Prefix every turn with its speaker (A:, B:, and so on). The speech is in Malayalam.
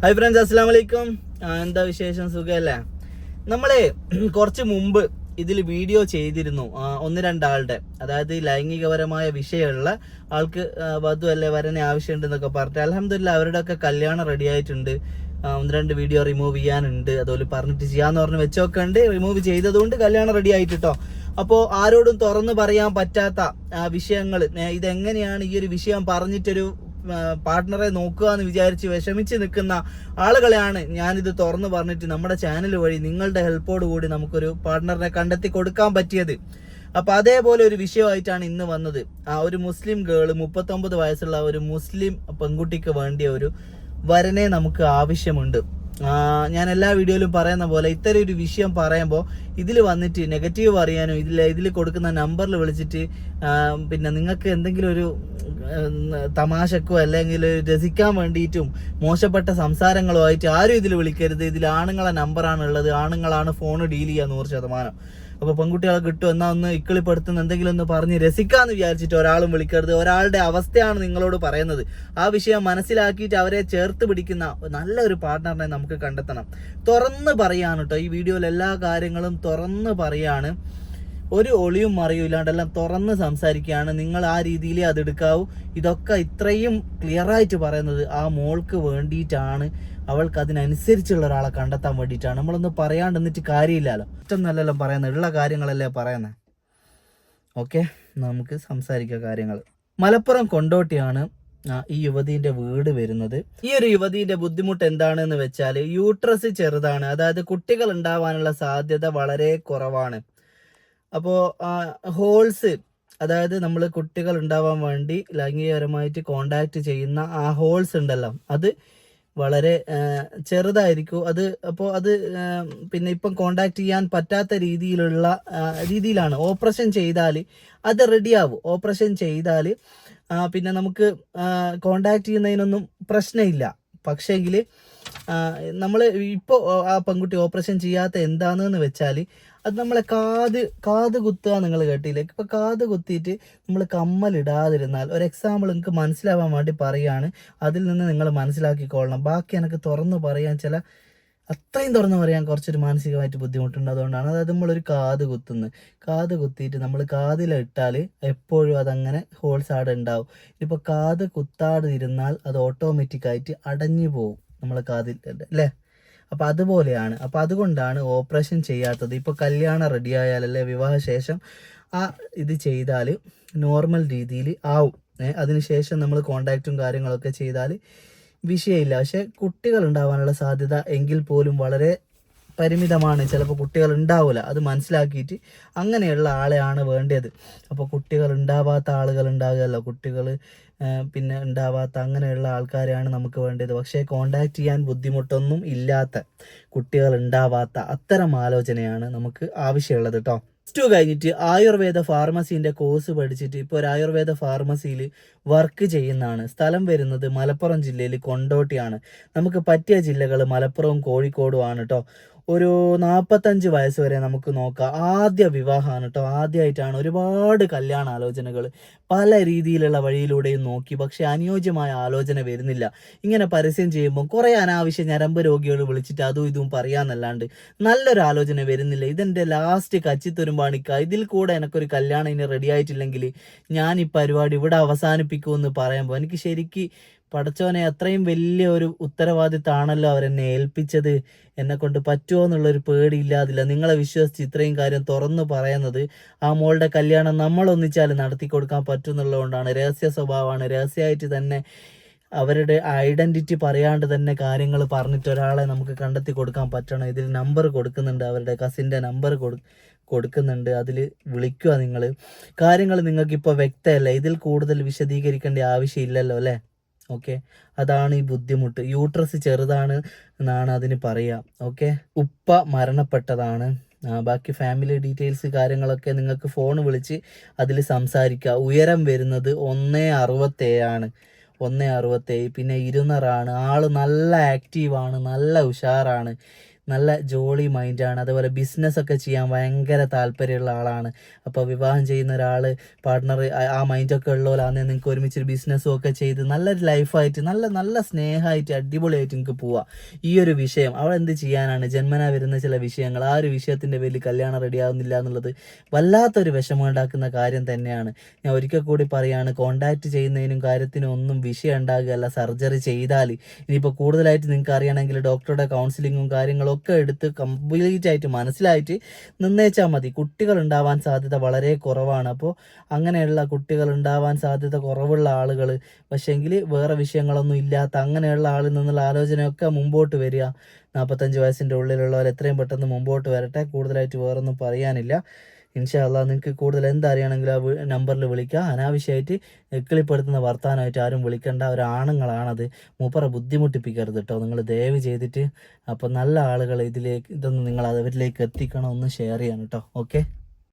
A: ഹായ് ഫ്രണ്ട്സ്, അസ്സലാമു അലൈക്കും. എന്താ വിശേഷം? സുഖമല്ലേ? നമ്മളെ കുറച്ച് മുമ്പ് ഇതിൽ വീഡിയോ ചെയ്തിരുന്നു ഒന്ന് രണ്ടാളുടെ, അതായത് ലൈംഗികപരമായ വിഷയമുള്ള ആൾക്ക് വധു അല്ലെ വരനെ ആവശ്യമുണ്ടെന്നൊക്കെ പറഞ്ഞിട്ട് അൽഹംദുലില്ലാ അവരുടെയൊക്കെ കല്യാണം റെഡി ആയിട്ടുണ്ട്. ഒന്ന് രണ്ട് വീഡിയോ റിമൂവ് ചെയ്യാനുണ്ട്, അതുപോലെ പറഞ്ഞിട്ട് ചെയ്യാന്ന് പറഞ്ഞ് വെച്ചൊക്കെ ഉണ്ട്. റിമൂവ് ചെയ്തതുകൊണ്ട് കല്യാണം റെഡി ആയിട്ടോ. അപ്പോൾ ആരോടും തുറന്നു പറയാൻ പറ്റാത്ത വിഷയങ്ങൾ, ഇതെങ്ങനെയാണ് ഈ ഒരു വിഷയം പറഞ്ഞിട്ടൊരു പാർട്ട്ണറെ നോക്കുക എന്ന് വിചാരിച്ച് വിഷമിച്ച് നിൽക്കുന്ന ആളുകളെയാണ് ഞാനിത് തുറന്നു പറഞ്ഞിട്ട് നമ്മുടെ ചാനൽ വഴി നിങ്ങളുടെ ഹെൽപ്പോട് കൂടി നമുക്കൊരു പാർട്ട്ണറിനെ കണ്ടെത്തി കൊടുക്കാൻ പറ്റിയത്. അപ്പൊ അതേപോലെ ഒരു വിഷയമായിട്ടാണ് ഇന്ന് വന്നത്. ഒരു മുസ്ലിം ഗേള്, 39 വയസ്സുള്ള ഒരു മുസ്ലിം പെൺകുട്ടിക്ക് വേണ്ടിയ ഒരു വരനെ നമുക്ക് ആവശ്യമുണ്ട്. ഞാൻ എല്ലാ വീഡിയോയിലും പറയുന്ന പോലെ ഇത്തരം ഒരു വിഷയം പറയുമ്പോൾ ഇതിൽ വന്നിട്ട് നെഗറ്റീവ് അറിയാനോ ഇതിൽ കൊടുക്കുന്ന നമ്പറിൽ വിളിച്ചിട്ട് പിന്നെ നിങ്ങൾക്ക് എന്തെങ്കിലും ഒരു തമാശക്കോ അല്ലെങ്കിൽ രസിക്കാൻ വേണ്ടിയിട്ടും മോശപ്പെട്ട സംസാരങ്ങളോ ആയിട്ട് ആരും ഇതിൽ വിളിക്കരുത്. ഇതിൽ ആണുങ്ങളെ നമ്പറാണ് ഉള്ളത്, ആണുങ്ങളാണ് ഫോൺ ഡീൽ ചെയ്യുക 100%. അപ്പോൾ പെൺകുട്ടികളെ കിട്ടും എന്നാ ഒന്ന് ഇക്കിളിപ്പെടുത്തുന്ന എന്തെങ്കിലും ഒന്ന് പറഞ്ഞ് രസിക്കാന്ന് വിചാരിച്ചിട്ട് ഒരാളും വിളിക്കരുത്. ഒരാളുടെ അവസ്ഥയാണ് നിങ്ങളോട് പറയുന്നത്. ആ വിഷയം മനസ്സിലാക്കിയിട്ട് അവരെ ചേർത്ത് പിടിക്കുന്ന നല്ലൊരു പാർട്ട്ണറിനെ നമുക്ക് കണ്ടെത്തണം. തുറന്ന് പറയാണ് കേട്ടോ, ഈ വീഡിയോയിൽ എല്ലാ കാര്യങ്ങളും തുറന്ന് പറയാണ്. ഒരു ഒളിയും മറിയും ഇല്ലാണ്ടെല്ലാം തുറന്ന് സംസാരിക്കുകയാണ്. നിങ്ങൾ ആ രീതിയിൽ അതെടുക്കാവൂ. ഇതൊക്കെ ഇത്രയും ക്ലിയറായിട്ട് പറയുന്നത് ആ മോൾക്ക് വേണ്ടിയിട്ടാണ്, അവൾക്ക് അതിനനുസരിച്ചുള്ള ഒരാളെ കണ്ടെത്താൻ വേണ്ടിയിട്ടാണ്. നമ്മളൊന്നും പറയാണ്ട് എന്നിട്ട് കാര്യമില്ലല്ലോ. ഇഷ്ടം നല്ലല്ലോ പറയുന്നത്, ഉള്ള കാര്യങ്ങളല്ലേ പറയുന്നത്. ഓക്കെ, നമുക്ക് സംസാരിക്കാം കാര്യങ്ങൾ. മലപ്പുറം കൊണ്ടോട്ടിയാണ് ഈ യുവതീന്റെ വീട് വരുന്നത്. ഈ ഒരു യുവതീന്റെ ബുദ്ധിമുട്ട് എന്താണെന്ന് വെച്ചാൽ യൂട്രസ് ചെറുതാണ്, അതായത് കുട്ടികൾ ഉണ്ടാവാനുള്ള സാധ്യത വളരെ കുറവാണ്. അപ്പോൾ ഹോൾസ്, അതായത് നമ്മൾ കുട്ടികൾ ഉണ്ടാവാൻ വേണ്ടി ലൈംഗികപരമായിട്ട് കോണ്ടാക്ട് ചെയ്യുന്ന ആ ഹോൾസ് ഉണ്ടല്ലോ, അത് വളരെ ചെറുതായിരിക്കും. അപ്പോൾ അത് പിന്നെ ഇപ്പം കോണ്ടാക്ട് ചെയ്യാൻ പറ്റാത്ത രീതിയിലാണ്. ഓപ്പറേഷൻ ചെയ്താൽ അത് റെഡിയാവും. ഓപ്പറേഷൻ ചെയ്താൽ പിന്നെ നമുക്ക് കോണ്ടാക്ട് ചെയ്യുന്നതിനൊന്നും പ്രശ്നമില്ല. പക്ഷേങ്കിൽ നമ്മൾ ഇപ്പോൾ ആ പെൺകുട്ടി ഓപ്പറേഷൻ ചെയ്യാത്ത എന്താണെന്ന് വെച്ചാൽ അത് നമ്മളെ കാത് കുത്തുക. നിങ്ങൾ കേട്ടില്ലേ? ഇപ്പം കാത് കുത്തിയിട്ട് നമ്മൾ കമ്മലിടാതിരുന്നാൽ, ഒരു എക്സാമ്പിൾ നിങ്ങൾക്ക് മനസ്സിലാവാൻ വേണ്ടി പറയുകയാണ്, അതിൽ നിന്ന് നിങ്ങൾ മനസ്സിലാക്കിക്കൊള്ളണം. ബാക്കി എനിക്ക് തുറന്നു പറയാൻ അത്രയും തുറന്നു പറയാൻ കുറച്ചൊരു മാനസികമായിട്ട് ബുദ്ധിമുട്ടുണ്ട്. അതുകൊണ്ടാണ്. അതായത് നമ്മളൊരു കാത് കുത്തിയിട്ട് നമ്മൾ കാതിലിട്ടാൽ എപ്പോഴും അതങ്ങനെ ഹോൾസ് ആടെ ഉണ്ടാവും. ഇപ്പോൾ കാത് കുത്താതിരുന്നാൽ അത് ഓട്ടോമാറ്റിക്കായിട്ട് അടഞ്ഞു പോകും നമ്മളെ കാതിൽ അല്ലേ. അപ്പം അതുപോലെയാണ്. അപ്പം അതുകൊണ്ടാണ് ഓപ്പറേഷൻ ചെയ്യാത്തത്. ഇപ്പോൾ കല്യാണം റെഡിയായാലല്ലേ വിവാഹശേഷം ഇത് ചെയ്താൽ നോർമൽ രീതിയിൽ ആവും. അതിനുശേഷം നമ്മൾ കോണ്ടാക്റ്റും കാര്യങ്ങളൊക്കെ ചെയ്താൽ വിഷയമില്ല. പക്ഷെ കുട്ടികൾ ഉണ്ടാവാനുള്ള സാധ്യത എങ്കിൽ പോലും വളരെ പരിമിതമാണ്. ചിലപ്പോൾ കുട്ടികൾ ഉണ്ടാവില്ല. അത് മനസ്സിലാക്കിയിട്ട് അങ്ങനെയുള്ള ആളെയാണ് വേണ്ടത്. അപ്പോൾ കുട്ടികൾ ഉണ്ടാവാത്ത ആളുകൾ ഉണ്ടാകുമല്ലോ, കുട്ടികൾ പിന്നെ ഉണ്ടാവാത്ത അങ്ങനെയുള്ള ആൾക്കാരെയാണ് നമുക്ക് വേണ്ടത്. പക്ഷേ കോണ്ടാക്ട് ചെയ്യാൻ ബുദ്ധിമുട്ടൊന്നും ഇല്ലാത്ത, കുട്ടികൾ ഉണ്ടാവാത്ത അത്തരം ആലോചനയാണ് നമുക്ക് ആവശ്യമുള്ളത് കേട്ടോ. +2 കഴിഞ്ഞിട്ട് ആയുർവേദ ഫാർമസീൻ്റെ കോഴ്സ് പഠിച്ചിട്ട് ഇപ്പോൾ ഒരു ആയുർവേദ ഫാർമസിയിൽ വർക്ക് ചെയ്യുന്നതാണ്. സ്ഥലം വരുന്നത് മലപ്പുറം ജില്ലയിൽ കൊണ്ടോട്ടിയാണ്. നമുക്ക് പറ്റിയ ജില്ലകൾ മലപ്പുറവും കോഴിക്കോടും ആണ് കേട്ടോ. ഒരു 45 വയസ്സ് വരെ നമുക്ക് നോക്കാം. ആദ്യ വിവാഹമാണ് കേട്ടോ, ആദ്യമായിട്ടാണ്. ഒരുപാട് കല്യാണ ആലോചനകൾ പല രീതിയിലുള്ള വഴിയിലൂടെയും നോക്കി, പക്ഷെ അനുയോജ്യമായ ആലോചന വരുന്നില്ല. ഇങ്ങനെ പരസ്യം ചെയ്യുമ്പോൾ കുറേ അനാവശ്യ ഞരമ്പ് രോഗികൾ വിളിച്ചിട്ട് അതും ഇതും പറയാന്നല്ലാണ്ട് നല്ലൊരു ആലോചന വരുന്നില്ല. ഇതെൻ്റെ ലാസ്റ്റ് കച്ചിത്തുരുമ്പാണിക്ക. ഇതിൽ കൂടെ എനിക്കൊരു കല്യാണം ഇനി റെഡി ആയിട്ടില്ലെങ്കിൽ ഞാൻ ഈ പരിപാടി ഇവിടെ അവസാനിപ്പിക്കുമെന്ന് പറയുമ്പോൾ എനിക്ക് ശരിക്ക് പടച്ചോനെ, അത്രയും വലിയ ഒരു ഉത്തരവാദിത്തമാണല്ലോ അവരെന്നെ ഏൽപ്പിച്ചത്. എന്നെ കൊണ്ട് പറ്റുമോ എന്നുള്ളൊരു പേടിയില്ലാതില്ല. നിങ്ങളെ വിശ്വസിച്ച് ഇത്രയും കാര്യം തുറന്നു പറയുന്നത്. ആ മോളുടെ കല്യാണം നമ്മളൊന്നിച്ചാൽ നടത്തി കൊടുക്കാൻ പറ്റുന്നുള്ളതുകൊണ്ടാണ്. രഹസ്യ സ്വഭാവമാണ്. രഹസ്യമായിട്ട് തന്നെ അവരുടെ ഐഡന്റിറ്റി പറയാണ്ട് തന്നെ കാര്യങ്ങൾ പറഞ്ഞിട്ട് ഒരാളെ നമുക്ക് കണ്ടെത്തി കൊടുക്കാൻ പറ്റണം. ഇതിൽ നമ്പർ കൊടുക്കുന്നുണ്ട്, അവരുടെ കസിൻ്റെ നമ്പർ കൊടുക്കുന്നുണ്ട്. അതിൽ വിളിക്കുക. നിങ്ങൾ കാര്യങ്ങൾ നിങ്ങൾക്കിപ്പോൾ വ്യക്തമല്ല. ഇതിൽ കൂടുതൽ വിശദീകരിക്കേണ്ട ആവശ്യമില്ലല്ലോ അല്ലേ. ഓക്കെ, അതാണ് ഈ ബുദ്ധിമുട്ട്. യൂട്രസ് ചെറുതാണ് എന്നാണ് അതിന് പറയുക. ഓക്കെ, ഉപ്പ മരണപ്പെട്ടതാണ്. ബാക്കി ഫാമിലി ഡീറ്റെയിൽസ് കാര്യങ്ങളൊക്കെ നിങ്ങൾക്ക് ഫോൺ വിളിച്ച് അതിൽ സംസാരിക്കുക. ഉയരം വരുന്നത് 1,67 1,67. പിന്നെ 200 ആള് നല്ല ആക്റ്റീവാണ്, നല്ല ഉഷാറാണ്. നല്ല ജോളി മൈൻഡാണ്. അതുപോലെ ബിസിനസ്സൊക്കെ ചെയ്യാൻ ഭയങ്കര താല്പര്യമുള്ള ആളാണ്. അപ്പോൾ വിവാഹം ചെയ്യുന്ന ഒരാൾ പാർട്ട്ണർ ആ മൈൻഡൊക്കെ ഉള്ളവരാണെങ്കിൽ നിങ്ങൾക്ക് ഒരുമിച്ചൊരു ബിസിനസ്സും ഒക്കെ ചെയ്ത് നല്ലൊരു ലൈഫായിട്ട് നല്ല നല്ല സ്നേഹമായിട്ട് അടിപൊളിയായിട്ട് നിങ്ങൾക്ക് പോവാം. ഈ ഒരു വിഷയം അവൾ എന്ത് ചെയ്യാനാണ്, ജന്മന വരുന്ന ചില വിഷയങ്ങൾ, ആ ഒരു വിഷയത്തിൻ്റെ പേരിൽ കല്യാണം റെഡിയാവുന്നില്ല എന്നുള്ളത് വല്ലാത്തൊരു വിഷമമുണ്ടാക്കുന്ന കാര്യം തന്നെയാണ്. ഞാൻ ഒരിക്കൽ കൂടി പറയുകയാണ്, കോണ്ടാക്ട് ചെയ്യുന്നതിനും കാര്യത്തിനും ഒന്നും വിഷയം ഉണ്ടാകുകയല്ല. സർജറി ചെയ്താൽ ഇനിയിപ്പോൾ കൂടുതലായിട്ട് നിങ്ങൾക്ക് അറിയണമെങ്കിൽ ഡോക്ടറുടെ കൗൺസിലിങ്ങും കാര്യങ്ങളും ഒക്കെ എടുത്ത് കംപ്ലീറ്റ് ആയിട്ട് മനസ്സിലായിട്ട് നിന്നേച്ചാൽ മതി. കുട്ടികൾ ഉണ്ടാവാൻ സാധ്യത വളരെ കുറവാണ്. അപ്പോൾ അങ്ങനെയുള്ള കുട്ടികൾ ഉണ്ടാവാൻ സാധ്യത കുറവുള്ള ആളുകൾ പക്ഷേങ്കിൽ വേറെ വിഷയങ്ങളൊന്നും ഇല്ലാത്ത അങ്ങനെയുള്ള ആളിൽ നിന്നുള്ള ആലോചനയൊക്കെ മുമ്പോട്ട് വരിക. 45 വയസ്സിൻ്റെ ഉള്ളിലുള്ളവർ എത്രയും പെട്ടെന്ന് മുമ്പോട്ട് വരട്ടെ. കൂടുതലായിട്ട് വേറൊന്നും പറയാനില്ല. ഇൻഷാ അള്ളാഹ് നിങ്ങൾക്ക് കൂടുതൽ എന്തറിയണമെങ്കിലും ആ നമ്പറിൽ വിളിക്കുക. അനാവശ്യമായിട്ട് എക്കിളിപ്പെടുത്തുന്ന വർത്താനമായിട്ട് ആരും വിളിക്കേണ്ട. ഒരാണുങ്ങളാണത്. മൂപ്പറെ ബുദ്ധിമുട്ടിപ്പിക്കരുത് കേട്ടോ നിങ്ങൾ ദയവ് ചെയ്തിട്ട്. അപ്പോൾ നല്ല ആളുകൾ ഇതൊന്ന് നിങ്ങൾ അവരിലേക്ക് എത്തിക്കണം, ഒന്ന് ഷെയർ ചെയ്യണം കേട്ടോ. ഓക്കെ.